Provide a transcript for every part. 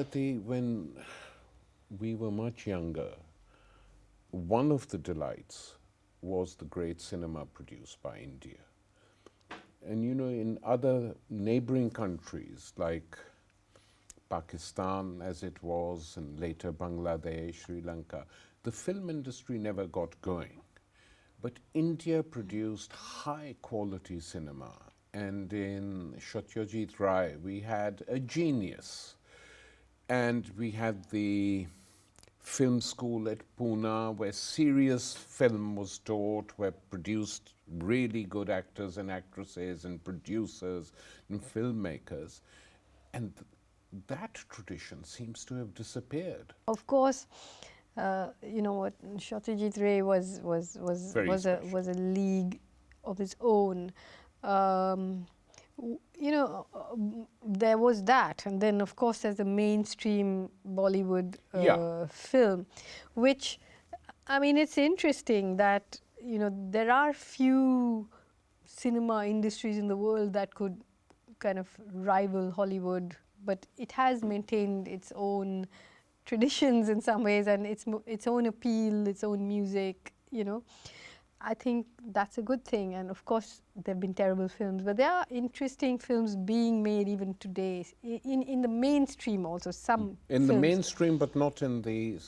Arundhati, when we were much younger, one of the delights was the great cinema produced by India. And you know, in other neighboring countries like Pakistan as it was, and later Bangladesh, Sri Lanka, the film industry never got going. But India produced high quality cinema, and in Satyajit Ray we had a genius. And we had the film school at Pune where serious film was taught, where produced really good actors and actresses and producers and filmmakers. And that tradition seems to have disappeared. Of course, you know what, Satyajit Ray was a league of its own. You know, there was that, and then of course there's the mainstream Bollywood film, which, I mean, it's interesting that, you know, there are few cinema industries in the world that could kind of rival Hollywood, but it has maintained its own traditions in some ways, and its own appeal, its own music, you know. I think that's a good thing, and of course there have been terrible films, but there are interesting films being made even today in the mainstream also, some in films. The mainstream, but not in the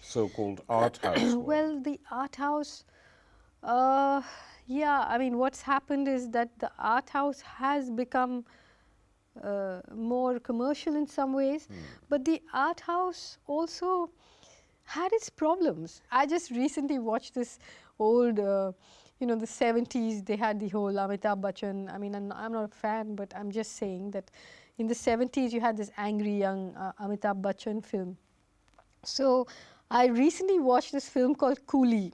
so-called art house Well, the art house, yeah, I mean, what's happened is that the art house has become more commercial in some ways, but the art house also had its problems. I just recently watched this old, you know, the 70s, they had the whole Amitabh Bachchan. I mean, I'm not a fan, but I'm just saying that in the 70s you had this angry young Amitabh Bachchan film. So I recently watched this film called Coolie,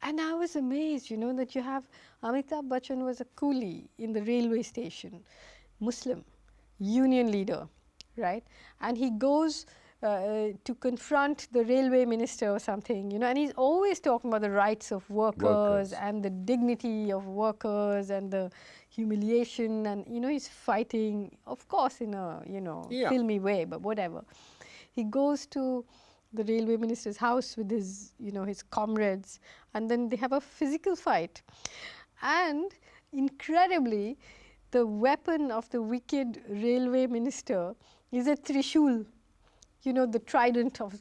and I was amazed, you know, that you have Amitabh Bachchan was a coolie in the railway station, Muslim, union leader, right? And he goes to confront the railway minister or something, you know, and he's always talking about the rights of workers and the dignity of workers and the humiliation, and, you know, he's fighting, of course, in a, you know, filmy way, but whatever. He goes to the railway minister's house with his, you know, his comrades, and then they have a physical fight. And incredibly, the weapon of the wicked railway minister is a trishul, you know, the trident of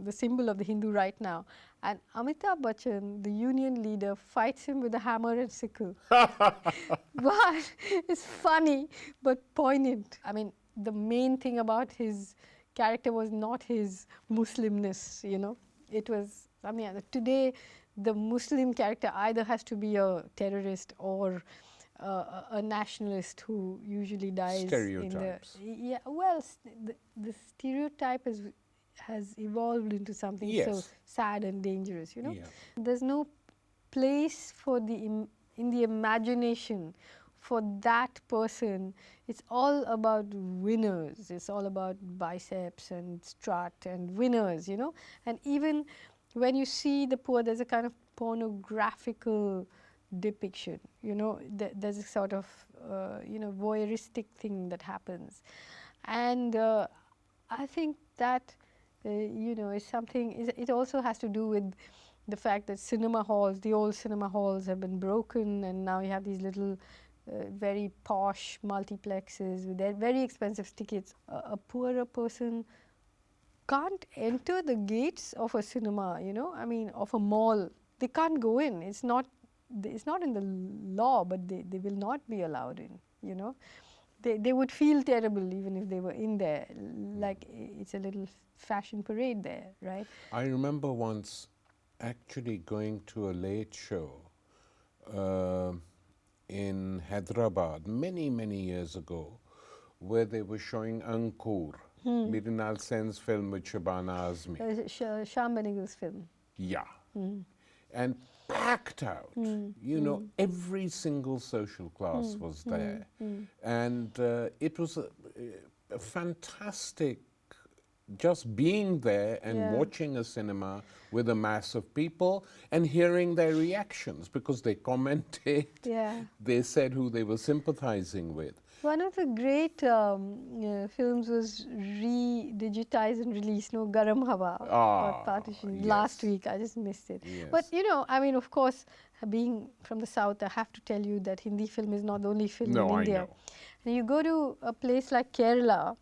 the symbol of the Hindu right now. And Amitabh Bachchan, the union leader, fights him with a hammer and sickle. But it's funny, but poignant. I mean, the main thing about his character was not his Muslimness, you know. It was, I mean, today the Muslim character either has to be a terrorist or a nationalist who usually dies. Stereotypes. Yeah, well, the stereotype has evolved into something so sad and dangerous, you know. Yeah. There's no place for in the imagination for that person. It's all about winners. It's all about biceps and strut and winners, you know. And even when you see the poor, there's a kind of pornographical depiction, you know. There's a sort of you know, voyeuristic thing that happens, and I think that you know, is something. It also has to do with the fact that cinema halls, the old cinema halls, have been broken, and now you have these little very posh multiplexes with their very expensive tickets. A poorer person can't enter the gates of a cinema, you know. I mean, of a mall, they can't go in. It's not in the law, but they will not be allowed in, you know. They would feel terrible even if they were in there, like it's a little fashion parade there, right? I remember once actually going to a late show in Hyderabad many years ago, where they were showing Ankur, Mrinal Sen's film with Shabana Azmi. Shyam Benegal's film. Yeah. And packed out, you know, every single social class was there. And it was a fantastic, just being there and watching a cinema with a mass of people and hearing their reactions, because they commented, they said who they were sympathizing with. One of the great films was re-digitized and released, no, Garam Hawa or Partition, last week. I just missed it. Yes. But you know, I mean, of course, being from the south, I have to tell you that Hindi film is not the only film in India. I know. And you go to a place like Kerala,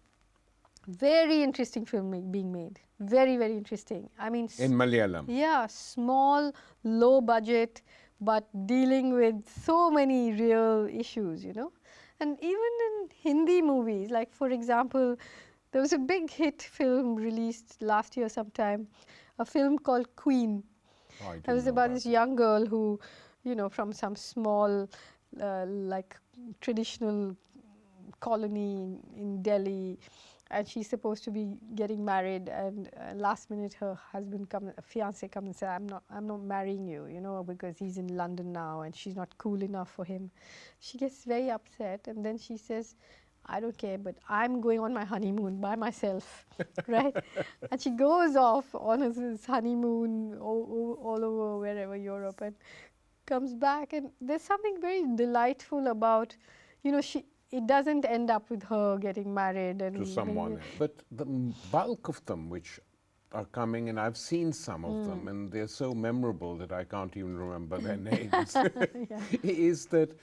very interesting film being made. Very, very interesting. I mean, In Malayalam. yeah, small, low budget, but dealing with so many real issues, you know. And even in Hindi movies, like for example, there was a big hit film released last year sometime, a film called Queen. It was about this young girl who, you know, from some small, like traditional colony in Delhi, and she's supposed to be getting married, and last minute her husband fiance comes and says, I'm not marrying you, you know, because he's in London now and she's not cool enough for him. She gets very upset, and then she says, I don't care, but I'm going on my honeymoon by myself, right? And she goes off on this honeymoon all over wherever, Europe, and comes back, and there's something very delightful about, you know, it doesn't end up with her getting married and to someone else. But the bulk of them which are coming, and I've seen some of them, and they're so memorable that I can't even remember their names, is that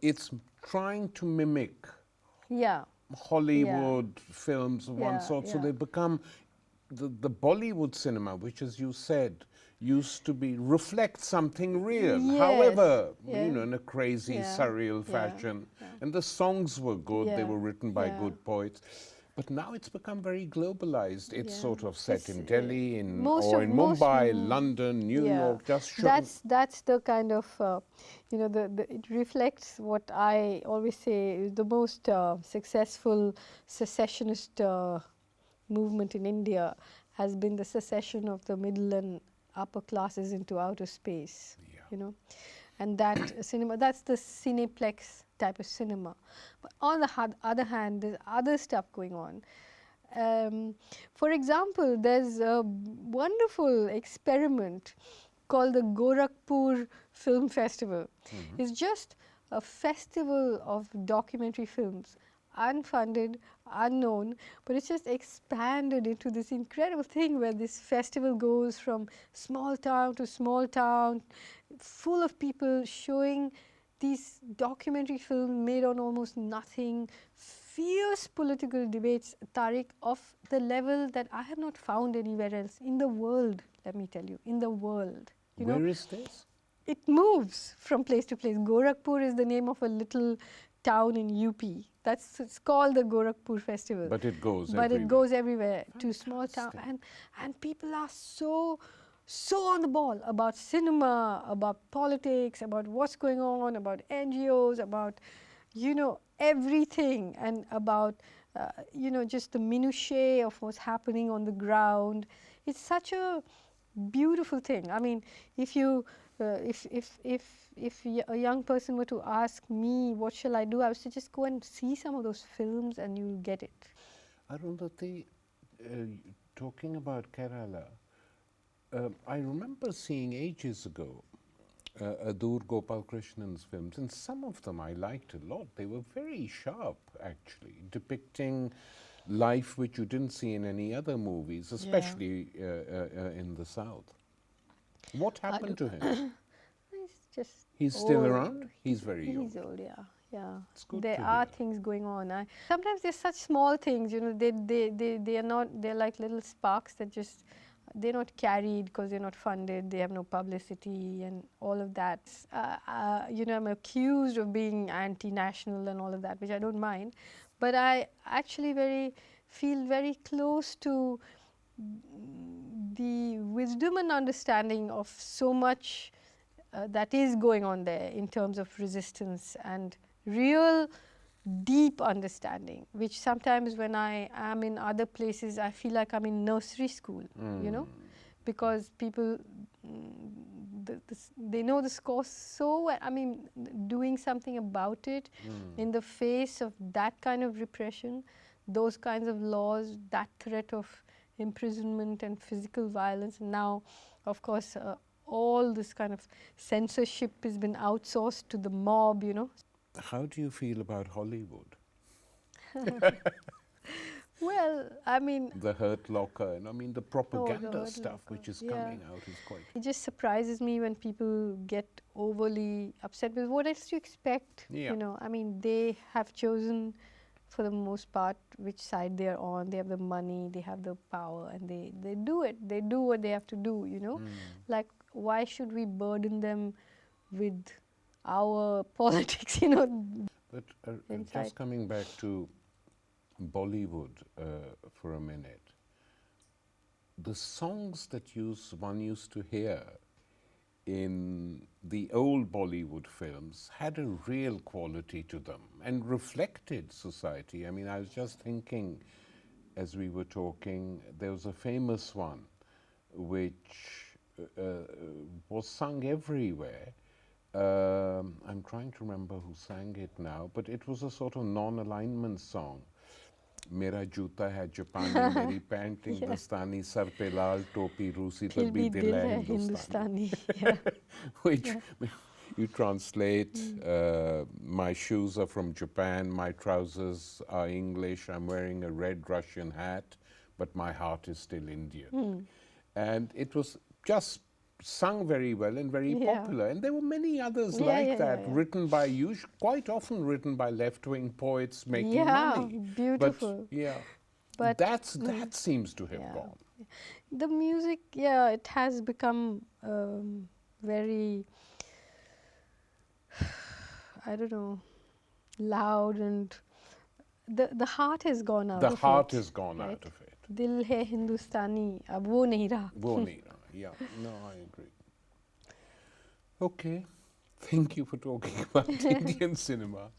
it's trying to mimic Hollywood films of one sort. So they become the Bollywood cinema, which, as you said, used to be reflect something real, however, you know, in a crazy, surreal fashion. And the songs were good, they were written by good poets. But now it's become very globalized. It's sort of set in Delhi, or in Mumbai, London, New York, just that's the kind of, you know, it reflects what I always say is the most successful secessionist movement in India has been the secession of the middle and upper classes into outer space, you know, and that cinema, that's the cineplex type of cinema. But on the other hand, there's other stuff going on. For example, there's a wonderful experiment called the Gorakhpur Film Festival. It's just a festival of documentary films, unfunded, unknown, but it's just expanded into this incredible thing where this festival goes from small town to small town, full of people showing these documentary films made on almost nothing, fierce political debates, Tariq, of the level that I have not found anywhere else in the world, let me tell you, in the world. Where is this? It moves from place to place. Gorakhpur is the name of a little town in UP. It's called the Gorakhpur Festival. But it goes everywhere. But it goes everywhere to small town, and people are so on the ball about cinema, about politics, about what's going on, about NGOs, about, you know, everything, and about you know, just the minutiae of what's happening on the ground. It's such a beautiful thing. I mean, if you if a young person were to ask me what shall I do, I would say just go and see some of those films and you'll get it. Arundhati, talking about Kerala, I remember seeing ages ago Adur Gopalkrishnan's films, and some of them I liked a lot. They were very sharp, actually, depicting life which you didn't see in any other movies, especially in the South. What happened to him? He's still around? He's very old. He's old, yeah. It's good there are things going on. Sometimes there's such small things, you know, they are not, they're like little sparks that just, they're not carried because they're not funded, they have no publicity and all of that. You know, I'm accused of being anti-national and all of that, which I don't mind, but I actually feel very close to the wisdom and understanding of so much that is going on there in terms of resistance and real deep understanding, which sometimes when I am in other places, I feel like I'm in nursery school, you know, because people, they know the score so well. I mean, doing something about it in the face of that kind of repression, those kinds of laws, that threat of imprisonment and physical violence. And now, of course, all this kind of censorship has been outsourced to the mob, you know. How do you feel about Hollywood? Well, I mean, The Hurt Locker, and I mean the oh, the propaganda Hurt stuff Locker, which is yeah. coming out is quite. It just surprises me when people get overly upset with what else do you expect? Yeah. You know, I mean, they have chosen for the most part which side they are on. They have the money, they have the power, and they do it. They do what they have to do, you know. Like, why should we burden them with our politics, you know? But Inside. just coming back to Bollywood for a minute, the songs that one used to hear in the old Bollywood films had a real quality to them and reflected society. I mean, I was just thinking as we were talking, there was a famous one which was sung everywhere. I'm trying to remember who sang it now, but it was a sort of non-alignment song. मेरा जूता है जापानी, मेरी pant हिंदुस्तानी, sir पे लाल टोपी रूसी, पर भी दिल है हिंदुस्तानी. Which you translate, my shoes are from Japan, my trousers are English, I'm wearing a red Russian hat, but my heart is still Indian. And it was just sung very well and very popular. And there were many others like that, written by, quite often written by left-wing poets making money. Beautiful. But that seems to have gone. The music, it has become very, I don't know, loud, and the heart has gone out of it. The heart has gone out of it. Dil hai Hindustani, ab wo nahi raha. Wo nahi raha, yeah. No, I agree. Okay. Thank you for talking about Indian cinema.